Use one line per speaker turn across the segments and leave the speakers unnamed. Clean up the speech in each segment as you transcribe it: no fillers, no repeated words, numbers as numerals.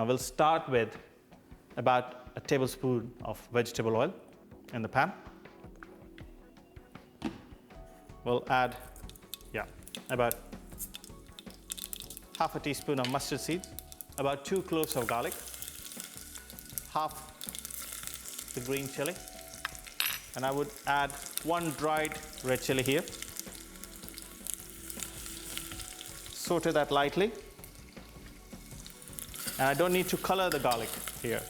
Now we'll start with about a tablespoon of vegetable oil in the pan. We'll add, about half a teaspoon of mustard seed, about 2 cloves of garlic, half the green chili, and I would add 1 dried red chili here. Saute that lightly. And I don't need to color the garlic here.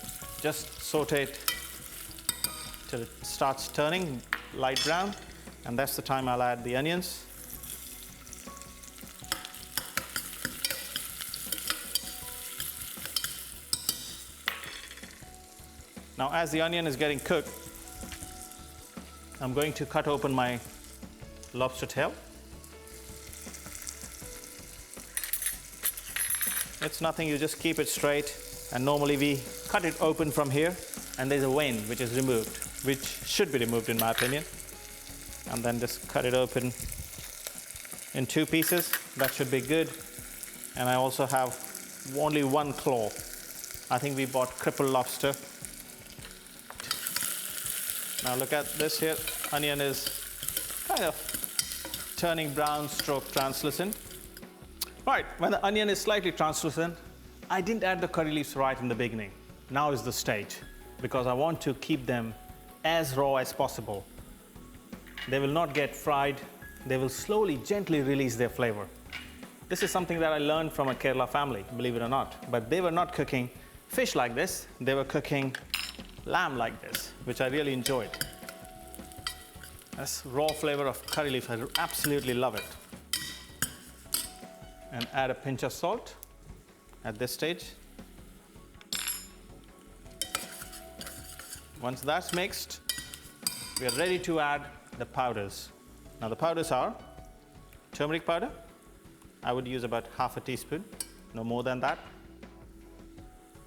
Just saute it till it starts turning light brown, and that's the time I'll add the onions. Now, as the onion is getting cooked, I'm going to cut open my lobster tail. It's nothing, you just keep it straight, and normally we cut it open from here, and there's a vein which is removed, which should be removed in my opinion. And then just cut it open in 2 pieces. That should be good. And I also have only 1 claw. I think we bought crippled lobster. Now look at this here. Onion is kind of turning brown stroke translucent. Right, when the onion is slightly translucent, I didn't add the curry leaves right in the beginning. Now is the stage, because I want to keep them as raw as possible. They will not get fried. They will slowly, gently release their flavor. This is something that I learned from a Kerala family, believe it or not. But they were not cooking fish like this. They were cooking lamb like this, which I really enjoyed. This raw flavor of curry leaf, I absolutely love it. And add a pinch of salt at this stage. Once that's mixed, we are ready to add the powders. Now the powders are turmeric powder. I would use about half a teaspoon, no more than that.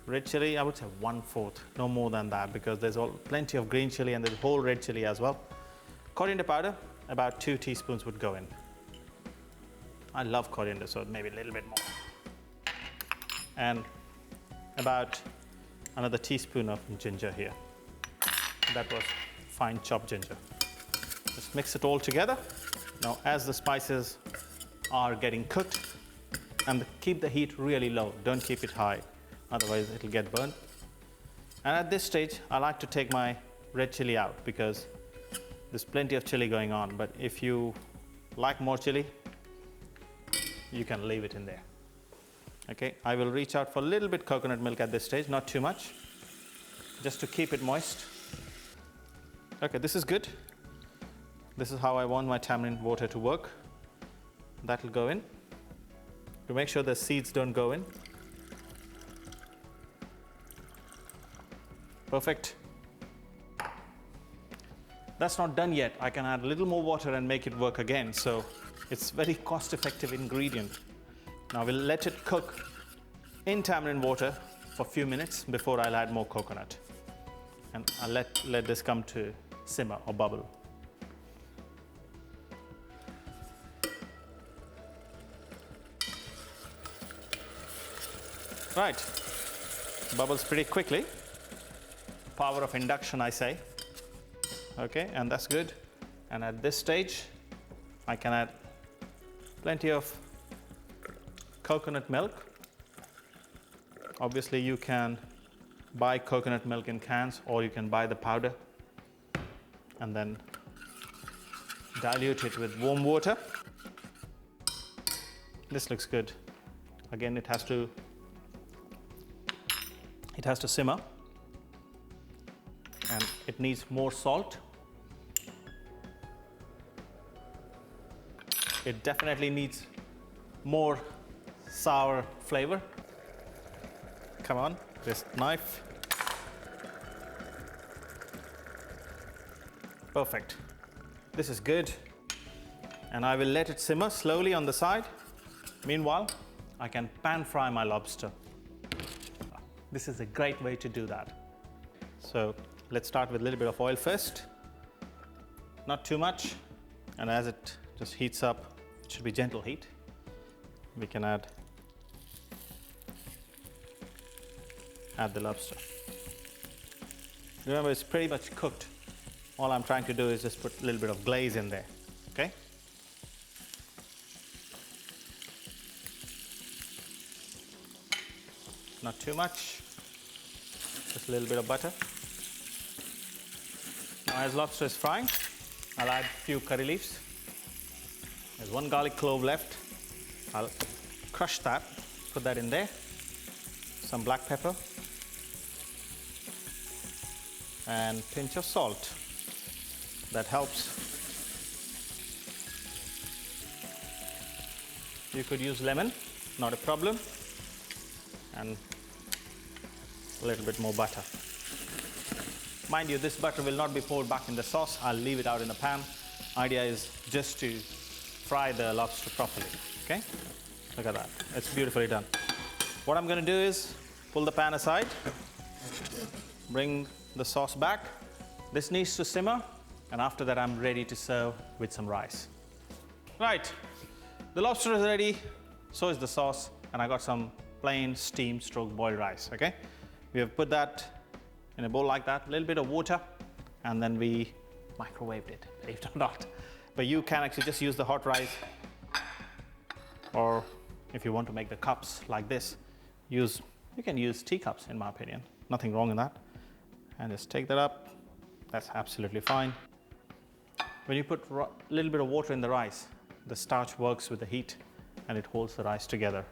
Red chili, I would say 1/4, no more than that, because there's plenty of green chili and there's whole red chili as well. Coriander powder, about 2 teaspoons would go in. I love coriander, so maybe a little bit more. And about another teaspoon of ginger here. That was fine chopped ginger. Just mix it all together. Now, as the spices are getting cooked, and keep the heat really low, don't keep it high, otherwise it'll get burnt. And at this stage, I like to take my red chili out because there's plenty of chili going on. But if you like more chili, you can leave it in there. Okay, I will reach out for a little bit coconut milk at this stage, not too much, just to keep it moist. Okay, this is good. This is how I want my tamarind water to work. That will go in to make sure the seeds don't go in. Perfect. That's not done yet. I can add a little more water and make it work again. So it's very cost-effective ingredient. Now we'll let it cook in tamarind water for a few minutes before I'll add more coconut. And I'll let this come to simmer or bubble. Right, bubbles pretty quickly. Power of induction, I say. Okay, and that's good. And at this stage, I can add plenty of coconut milk. Obviously, you can buy coconut milk in cans, or you can buy the powder and then dilute it with warm water. This looks good. Again, it has to simmer, and it needs more salt. It definitely needs more sour flavor. Come on, this knife. Perfect. This is good. And I will let it simmer slowly on the side. Meanwhile, I can pan fry my lobster. This is a great way to do that. So let's start with a little bit of oil first. Not too much. And as it just heats up, it should be gentle heat, we can add add the lobster. Remember, it's pretty much cooked. All I'm trying to do is just put a little bit of glaze in there, okay? Not too much, just a little bit of butter. Now, as lobster is frying, I'll add a few curry leaves. There's one garlic clove left. I'll crush that, put that in there. Some black pepper and pinch of salt. That helps. You could use lemon, not a problem. And a little bit more butter. Mind you, this butter will not be poured back in the sauce. I'll leave it out in the pan. Idea is just to fry the lobster properly, okay? Look at that, it's beautifully done. What I'm gonna do is pull the pan aside, bring the sauce back. This needs to simmer, and after that I'm ready to serve with some rice. Right, the lobster is ready, so is the sauce, and I got some plain steamed stroke boiled rice, okay? We have put that in a bowl like that, a little bit of water, and then we microwaved it, believe it or not. But you can actually just use the hot rice, or if you want to make the cups like this, you can use teacups, in my opinion. Nothing wrong in that. And just take that up. That's absolutely fine. When you put a little bit of water in the rice, the starch works with the heat and it holds the rice together.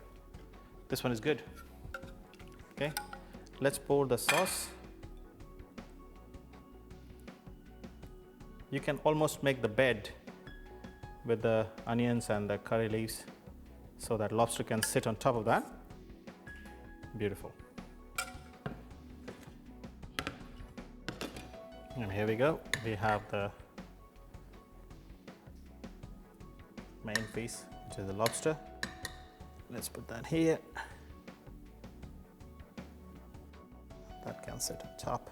This one is good. Okay, let's pour the sauce. You can almost make the bed with the onions and the curry leaves so that lobster can sit on top of that. Beautiful. And here we go. We have the main piece, which is the lobster. Let's put that here. That can sit on top.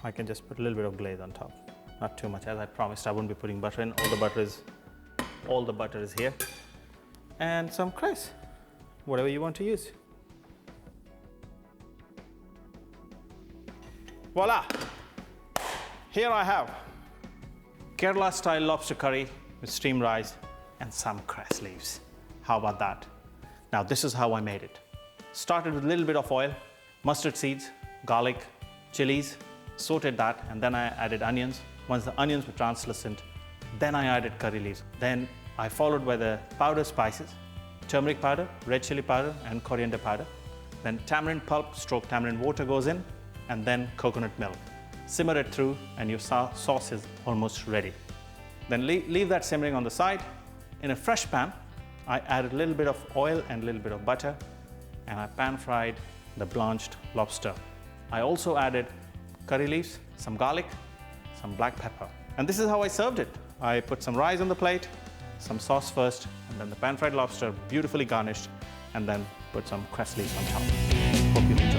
I can just put a little bit of glaze on top. Not too much, as I promised I wouldn't be putting butter in. All the butter is here. And some cress, whatever you want to use. Voila! Here I have Kerala style lobster curry with steamed rice and some cress leaves. How about that? Now this is how I made it. Started with a little bit of oil, mustard seeds, garlic, chilies, sauteed that, and then I added onions. Once the onions were translucent, then I added curry leaves. Then I followed by the powder spices, turmeric powder, red chili powder, and coriander powder. Then tamarind pulp stroke tamarind water goes in, and then coconut milk. Simmer it through and your sauce is almost ready. Then leave that simmering on the side. In a fresh pan, I added a little bit of oil and a little bit of butter, and I pan fried the blanched lobster. I also added curry leaves, some garlic, some black pepper. And this is how I served it. I put some rice on the plate, some sauce first, and then the pan fried lobster beautifully garnished, and then put some cress leaves on top. Hope you enjoy.